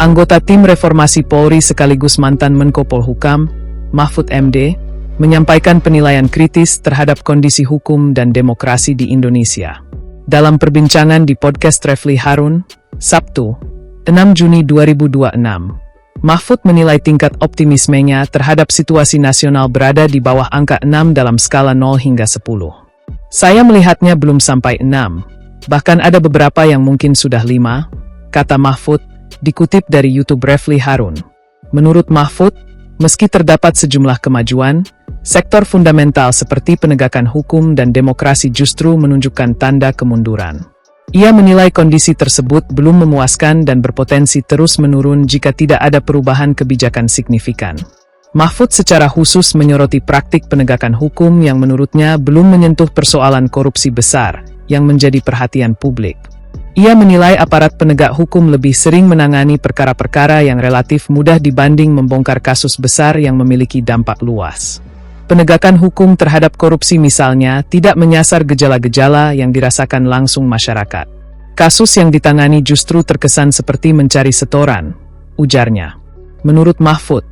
Anggota Tim Reformasi Polri sekaligus mantan Menko Polhukam, Mahfud MD, menyampaikan penilaian kritis terhadap kondisi hukum dan demokrasi di Indonesia. Dalam perbincangan di podcast Refli Harun, Sabtu, 6 Juni 2026, Mahfud menilai tingkat optimismenya terhadap situasi nasional berada di bawah angka 6 dalam skala 0 hingga 10. Saya melihatnya belum sampai 6, bahkan ada beberapa yang mungkin sudah 5, kata Mahfud, dikutip dari YouTube Refli Harun. Menurut Mahfud, meski terdapat sejumlah kemajuan, sektor fundamental seperti penegakan hukum dan demokrasi justru menunjukkan tanda kemunduran. Ia menilai kondisi tersebut belum memuaskan dan berpotensi terus menurun jika tidak ada perubahan kebijakan signifikan. Mahfud secara khusus menyoroti praktik penegakan hukum yang menurutnya belum menyentuh persoalan korupsi besar yang menjadi perhatian publik. Ia menilai aparat penegak hukum lebih sering menangani perkara-perkara yang relatif mudah dibanding membongkar kasus besar yang memiliki dampak luas. Penegakan hukum terhadap korupsi misalnya tidak menyasar gejala-gejala yang dirasakan langsung masyarakat. Kasus yang ditangani justru terkesan seperti mencari setoran, ujarnya. Menurut Mahfud,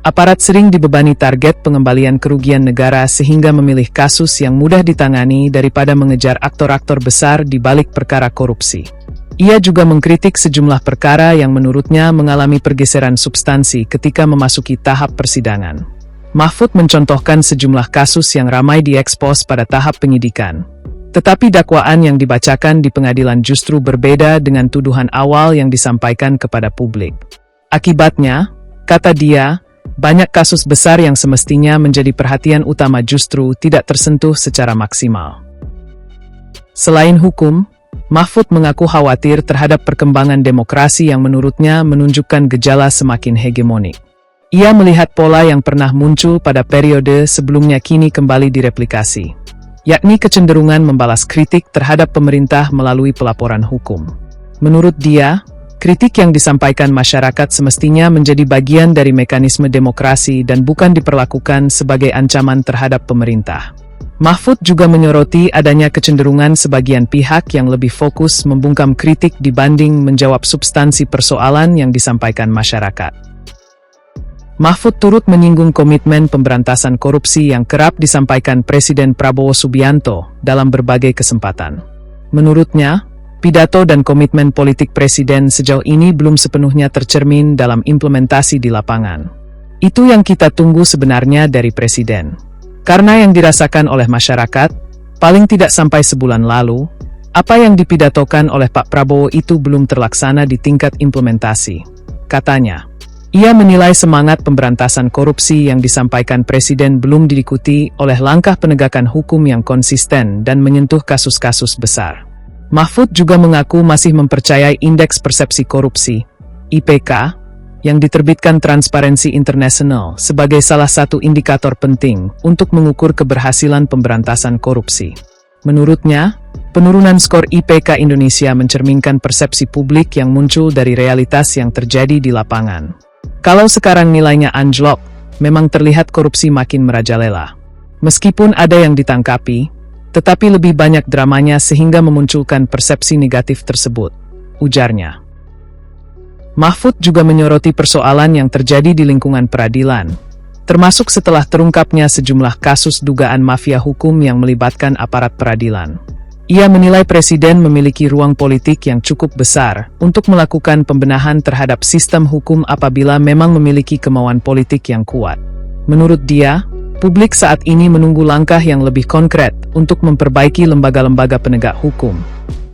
aparat sering dibebani target pengembalian kerugian negara sehingga memilih kasus yang mudah ditangani daripada mengejar aktor-aktor besar di balik perkara korupsi. Ia juga mengkritik sejumlah perkara yang menurutnya mengalami pergeseran substansi ketika memasuki tahap persidangan. Mahfud mencontohkan sejumlah kasus yang ramai diekspos pada tahap penyidikan. Tetapi dakwaan yang dibacakan di pengadilan justru berbeda dengan tuduhan awal yang disampaikan kepada publik. Akibatnya, kata dia, banyak kasus besar yang semestinya menjadi perhatian utama justru tidak tersentuh secara maksimal. Selain hukum, Mahfud mengaku khawatir terhadap perkembangan demokrasi yang menurutnya menunjukkan gejala semakin hegemonik. Ia melihat pola yang pernah muncul pada periode sebelumnya kini kembali direplikasi, yakni kecenderungan membalas kritik terhadap pemerintah melalui pelaporan hukum. Menurut dia, kritik yang disampaikan masyarakat semestinya menjadi bagian dari mekanisme demokrasi dan bukan diperlakukan sebagai ancaman terhadap pemerintah. Mahfud juga menyoroti adanya kecenderungan sebagian pihak yang lebih fokus membungkam kritik dibanding menjawab substansi persoalan yang disampaikan masyarakat. Mahfud turut menyinggung komitmen pemberantasan korupsi yang kerap disampaikan Presiden Prabowo Subianto dalam berbagai kesempatan. Menurutnya, pidato dan komitmen politik Presiden sejauh ini belum sepenuhnya tercermin dalam implementasi di lapangan. Itu yang kita tunggu sebenarnya dari Presiden. Karena yang dirasakan oleh masyarakat, paling tidak sampai sebulan lalu, apa yang dipidatokan oleh Pak Prabowo itu belum terlaksana di tingkat implementasi, katanya. Ia menilai semangat pemberantasan korupsi yang disampaikan Presiden belum diikuti oleh langkah penegakan hukum yang konsisten dan menyentuh kasus-kasus besar. Mahfud juga mengaku masih mempercayai Indeks Persepsi Korupsi, IPK, yang diterbitkan Transparency International sebagai salah satu indikator penting untuk mengukur keberhasilan pemberantasan korupsi. Menurutnya, penurunan skor IPK Indonesia mencerminkan persepsi publik yang muncul dari realitas yang terjadi di lapangan. Kalau sekarang nilainya anjlok, memang terlihat korupsi makin merajalela. Meskipun ada yang ditangkapi, tetapi lebih banyak dramanya sehingga memunculkan persepsi negatif tersebut, ujarnya. Mahfud juga menyoroti persoalan yang terjadi di lingkungan peradilan, termasuk setelah terungkapnya sejumlah kasus dugaan mafia hukum yang melibatkan aparat peradilan. Ia menilai Presiden memiliki ruang politik yang cukup besar untuk melakukan pembenahan terhadap sistem hukum apabila memang memiliki kemauan politik yang kuat. Menurut dia, publik saat ini menunggu langkah yang lebih konkret untuk memperbaiki lembaga-lembaga penegak hukum,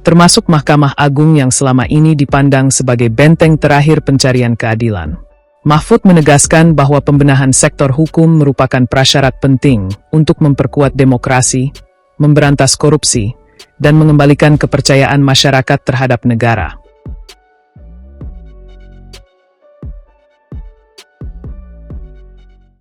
termasuk Mahkamah Agung yang selama ini dipandang sebagai benteng terakhir pencarian keadilan. Mahfud menegaskan bahwa pembenahan sektor hukum merupakan prasyarat penting untuk memperkuat demokrasi, memberantas korupsi, dan mengembalikan kepercayaan masyarakat terhadap negara.